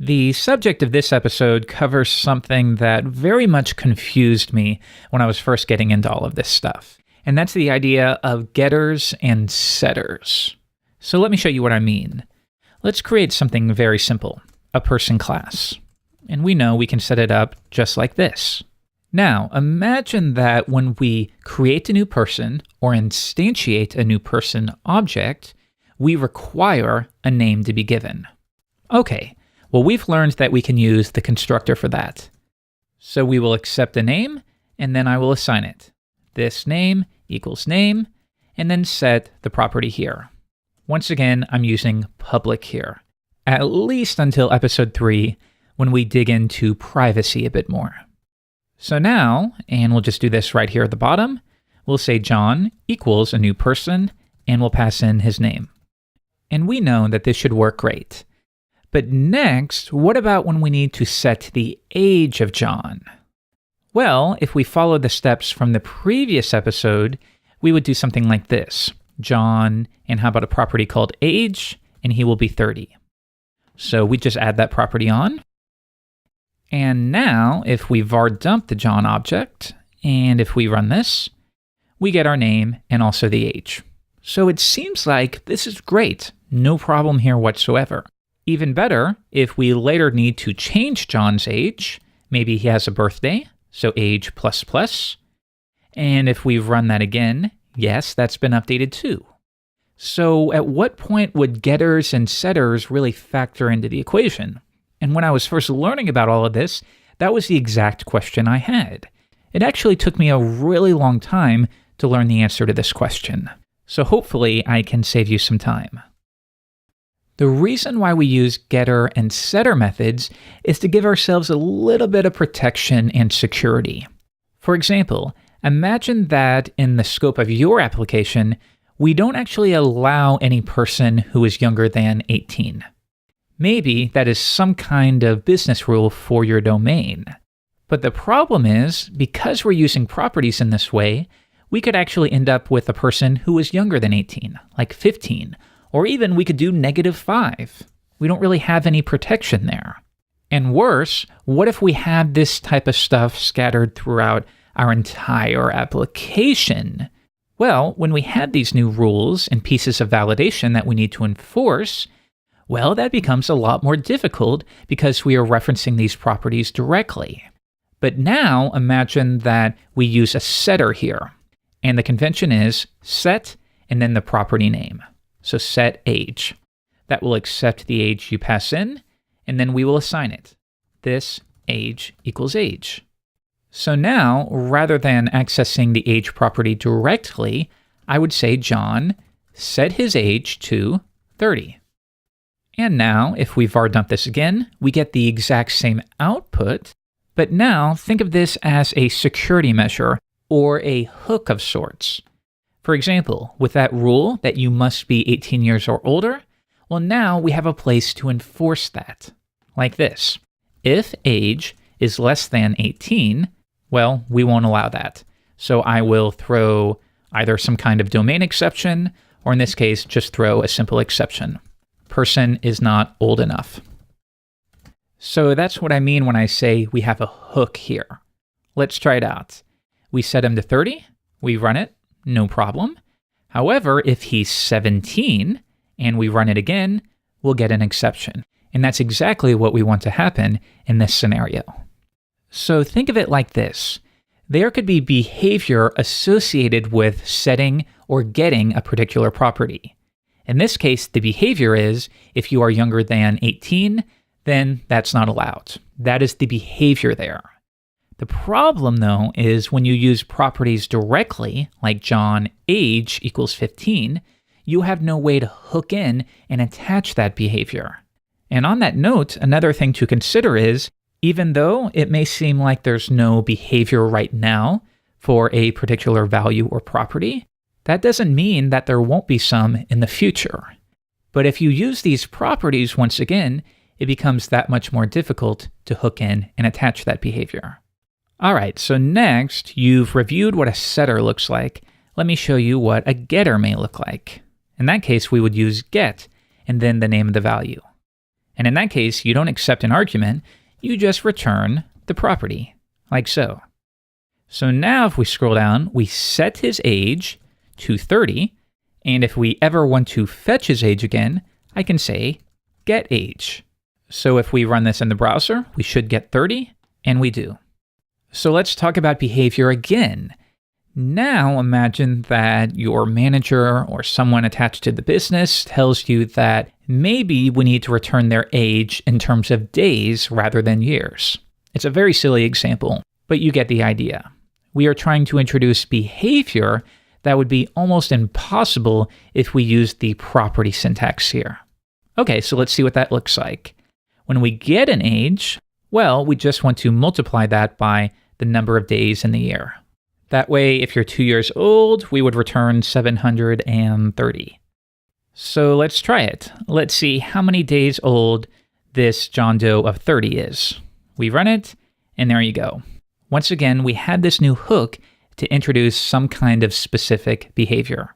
The subject of this episode covers something that very much confused me when I was first getting into all of this stuff, and that's the idea of getters and setters. So let me show you what I mean. Let's create something very simple, a person class. And we know we can set it up just like this. Now, imagine that when we create a new person or instantiate a new person object, we require a name to be given. Okay, well, we've learned that we can use the constructor for that. So we will accept a name, and then I will assign it. This name equals name, and then set the property here. Once again, I'm using public here, at least until episode 3, when we dig into privacy a bit more. So now, and we'll just do this right here at the bottom, we'll say John equals a new person, and we'll pass in his name. And we know that this should work great. But next, what about when we need to set the age of John? Well, if we follow the steps from the previous episode, we would do something like this. John, and how about a property called age, and he will be 30. So we just add that property on. And now, if we var dump the John object, and if we run this, we get our name and also the age. So it seems like this is great. No problem here whatsoever. Even better, if we later need to change John's age, maybe he has a birthday, so age ++. And if we run that again, yes, that's been updated too. So at what point would getters and setters really factor into the equation? And when I was first learning about all of this, that was the exact question I had. It actually took me a really long time to learn the answer to this question. So hopefully I can save you some time. The reason why we use getter and setter methods is to give ourselves a little bit of protection and security. For example, imagine that in the scope of your application, we don't actually allow any person who is younger than 18. Maybe that is some kind of business rule for your domain. But the problem is, because we're using properties in this way, we could actually end up with a person who is younger than 18, like 15, or even we could do -5. We don't really have any protection there. And worse, what if we had this type of stuff scattered throughout our entire application? Well, when we had these new rules and pieces of validation that we need to enforce, well, that becomes a lot more difficult because we are referencing these properties directly. But now imagine that we use a setter here, and the convention is set and then the property name. So set age. That will accept the age you pass in, and then we will assign it. This age equals age. So now, rather than accessing the age property directly, I would say John set his age to 30. And now, if we var dump this again, we get the exact same output, but now think of this as a security measure or a hook of sorts. For example, with that rule that you must be 18 years or older, well, now we have a place to enforce that. Like this. If age is less than 18, well, we won't allow that. So I will throw either some kind of domain exception, or in this case, just throw a simple exception. Person is not old enough. So that's what I mean when I say we have a hook here. Let's try it out. We set him to 30, we run it, no problem. However, if he's 17 and we run it again, we'll get an exception. And that's exactly what we want to happen in this scenario. So think of it like this. There could be behavior associated with setting or getting a particular property. In this case, the behavior is if you are younger than 18, then that's not allowed. That is the behavior there. The problem, though, is when you use properties directly, like John age equals 15, you have no way to hook in and attach that behavior. And on that note, another thing to consider is, even though it may seem like there's no behavior right now for a particular value or property, that doesn't mean that there won't be some in the future. But if you use these properties once again, it becomes that much more difficult to hook in and attach that behavior. All right, so next, you've reviewed what a setter looks like. Let me show you what a getter may look like. In that case, we would use get and then the name of the value. And in that case, you don't accept an argument, you just return the property, like so. So now if we scroll down, we set his age to 30, and if we ever want to fetch his age again, I can say get age. So if we run this in the browser, we should get 30, and we do. So let's talk about behavior again. Now imagine that your manager or someone attached to the business tells you that maybe we need to return their age in terms of days rather than years. It's a very silly example, but you get the idea. We are trying to introduce behavior that would be almost impossible if we used the property syntax here. Okay, so let's see what that looks like. When we get an age, well, we just want to multiply that by the number of days in the year. That way, if you're 2 years old, we would return 730. So let's try it. Let's see how many days old this John Doe of 30 is. We run it, and there you go. Once again, we had this new hook to introduce some kind of specific behavior.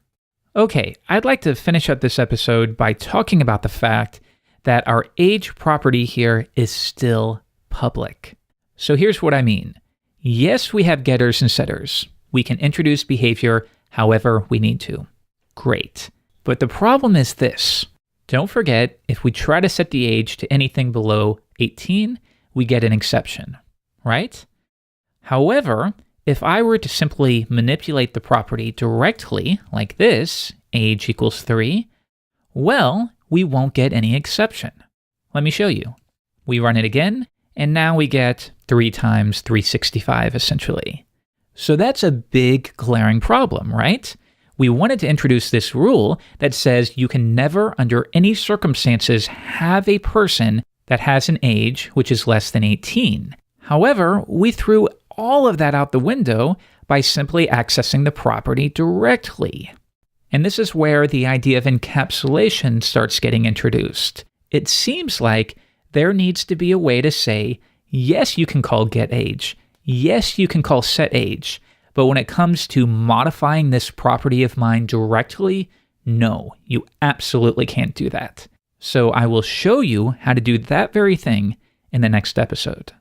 Okay, I'd like to finish up this episode by talking about the fact that our age property here is still public. So here's what I mean. Yes, we have getters and setters. We can introduce behavior however we need to. Great. But the problem is this. Don't forget, if we try to set the age to anything below 18, we get an exception, right? However, if I were to simply manipulate the property directly, like this, age equals 3, well, we won't get any exception. Let me show you. We run it again, and now we get 3 times 365, essentially. So that's a big glaring problem, right? We wanted to introduce this rule that says you can never, under any circumstances, have a person that has an age which is less than 18. However, we threw all of that out the window by simply accessing the property directly. And this is where the idea of encapsulation starts getting introduced. It seems like there needs to be a way to say, yes, you can call getAge. Yes, you can call setAge. But when it comes to modifying this property of mine directly, no, you absolutely can't do that. So I will show you how to do that very thing in the next episode.